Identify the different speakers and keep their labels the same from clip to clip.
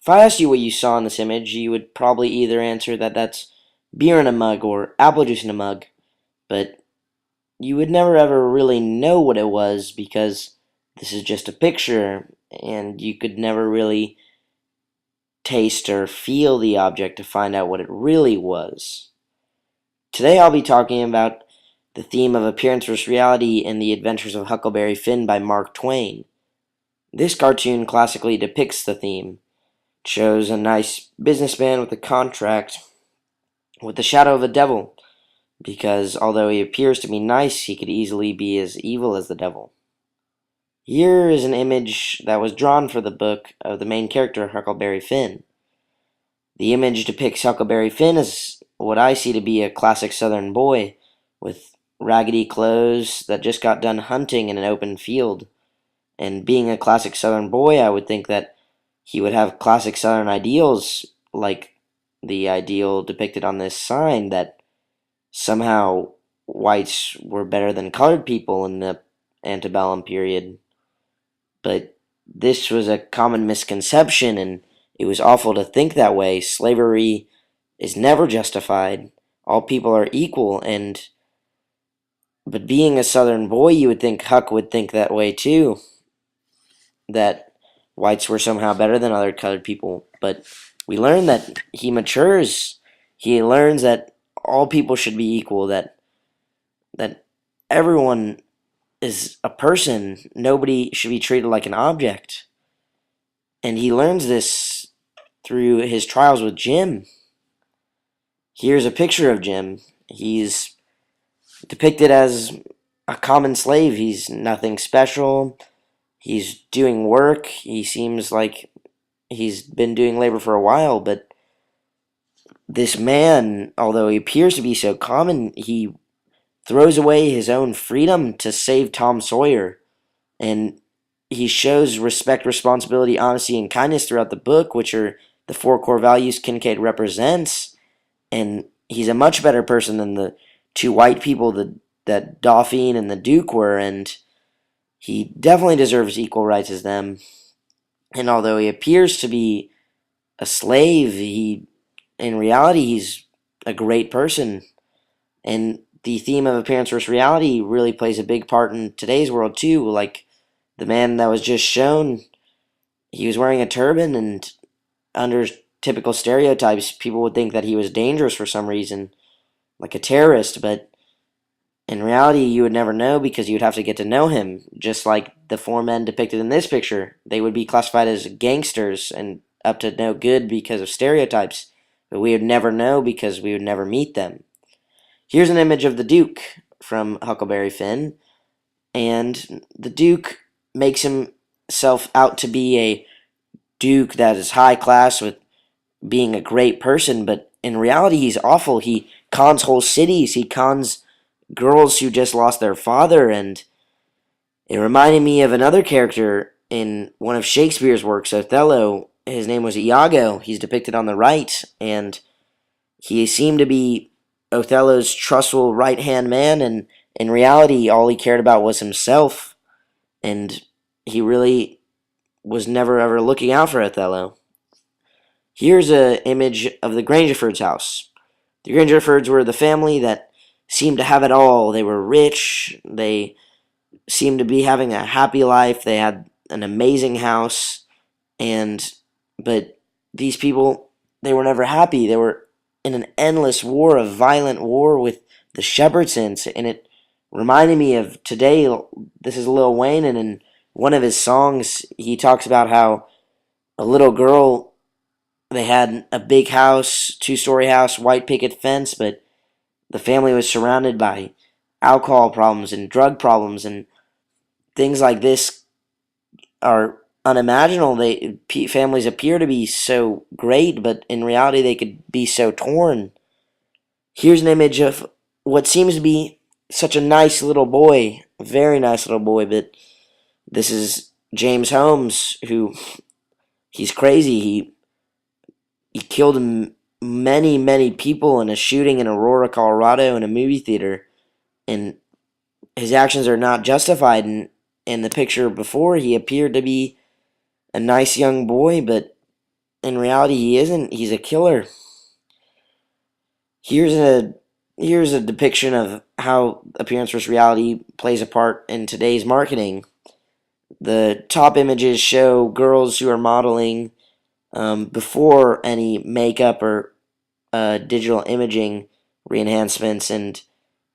Speaker 1: If I asked you what you saw in this image, you would probably either answer that that's beer in a mug or apple juice in a mug, but you would never ever really know what it was because this is just a picture and you could never really taste or feel the object to find out what it really was. Today I'll be talking about the theme of appearance versus reality in The Adventures of Huckleberry Finn by Mark Twain. This cartoon classically depicts the theme. It shows a nice businessman with a contract with the shadow of a devil, because although he appears to be nice, he could easily be as evil as the devil. Here is an image that was drawn for the book of the main character, Huckleberry Finn. The image depicts Huckleberry Finn as what I see to be a classic southern boy, with raggedy clothes that just got done hunting in an open field. And being a classic southern boy, I would think that he would have classic southern ideals, like the ideal depicted on this sign, that somehow whites were better than colored people in the antebellum period. But this was a common misconception, and it was awful to think that way. Slavery is never justified. All people are equal, but being a southern boy, you would think Huck would think that way too, that whites were somehow better than other colored people. But we learn that he matures. He learns that all people should be equal, that everyone is a person. Nobody should be treated like an object. And he learns this through his trials with Jim. Here's a picture of Jim. He's depicted as a common slave. He's nothing special. He's doing work. He seems like he's been doing labor for a while, but this man, although he appears to be so common, he throws away his own freedom to save Tom Sawyer. And he shows respect, responsibility, honesty, and kindness throughout the book, which are the four core values Kincaid represents. And he's a much better person than the two white people that Dauphine and the Duke were, and he definitely deserves equal rights as them. And although he appears to be a slave, in reality he's a great person. And the theme of appearance versus reality really plays a big part in today's world too. Like the man that was just shown, he was wearing a turban, and under typical stereotypes, people would think that he was dangerous for some reason, like a terrorist, but in reality, you would never know because you would have to get to know him. Just like the four men depicted in this picture, they would be classified as gangsters and up to no good because of stereotypes, but we would never know because we would never meet them. Here's an image of the Duke from Huckleberry Finn, and the Duke makes himself out to be a Duke that is high class with being a great person, but in reality, he's awful. He cons whole cities. He cons girls who just lost their father, and it reminded me of another character in one of Shakespeare's works, Othello. His name was Iago. He's depicted on the right, and he seemed to be Othello's trustful right-hand man, and in reality, all he cared about was himself, and he really was never ever looking out for Othello. Here's an image of the Grangerfords' house. The Grangerfords were the family that seemed to have it all. They were rich. They seemed to be having a happy life. They had an amazing house. But these people, they were never happy. They were in an endless war, a violent war with the Shepherdsons. And it reminded me of today. This is Lil Wayne, and in one of his songs, he talks about how a little girl, they had a big house, two-story house, white picket fence, but the family was surrounded by alcohol problems and drug problems, and things like this are unimaginable. Families appear to be so great, but in reality they could be so torn. Here's an image of what seems to be such a nice little boy, a very nice little boy, but this is James Holmes, who he's crazy. He killed many people in a shooting in Aurora, Colorado, in a movie theater, and his actions are not justified. And in the picture before, he appeared to be a nice young boy, but in reality, he isn't. He's a killer. Here's a here's a depiction of how appearance versus reality plays a part in today's marketing. The top images show girls who are modeling before any makeup or digital imaging re-enhancements, and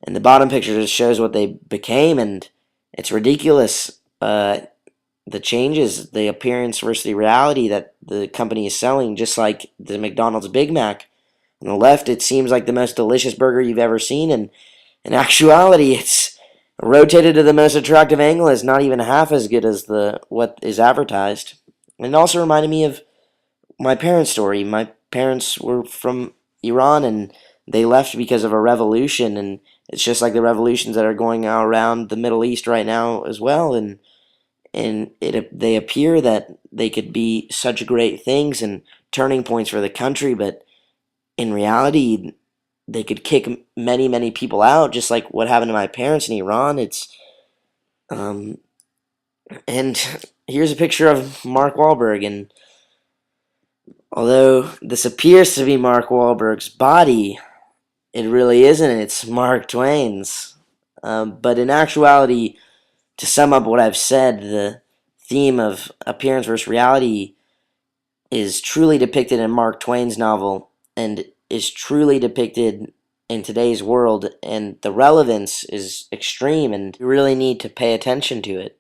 Speaker 1: the bottom picture just shows what they became, and it's ridiculous. The changes, the appearance versus the reality that the company is selling, just like the McDonald's Big Mac. On the left, it seems like the most delicious burger you've ever seen, and in actuality, it's rotated to the most attractive angle. It's not even half as good as the what is advertised. And it also reminded me of my parents' story. My parents were from Iran, and they left because of a revolution, and it's just like the revolutions that are going around the Middle East right now as well. And they appear that they could be such great things and turning points for the country, but in reality, they could kick many people out, just like what happened to my parents in Iran. It's um, and here's a picture of Mark Wahlberg, and although this appears to be Mark Wahlberg's body, it really isn't. It's Mark Twain's. But in actuality, to sum up what I've said, the theme of appearance versus reality is truly depicted in Mark Twain's novel and is truly depicted in today's world, and the relevance is extreme, and you really need to pay attention to it.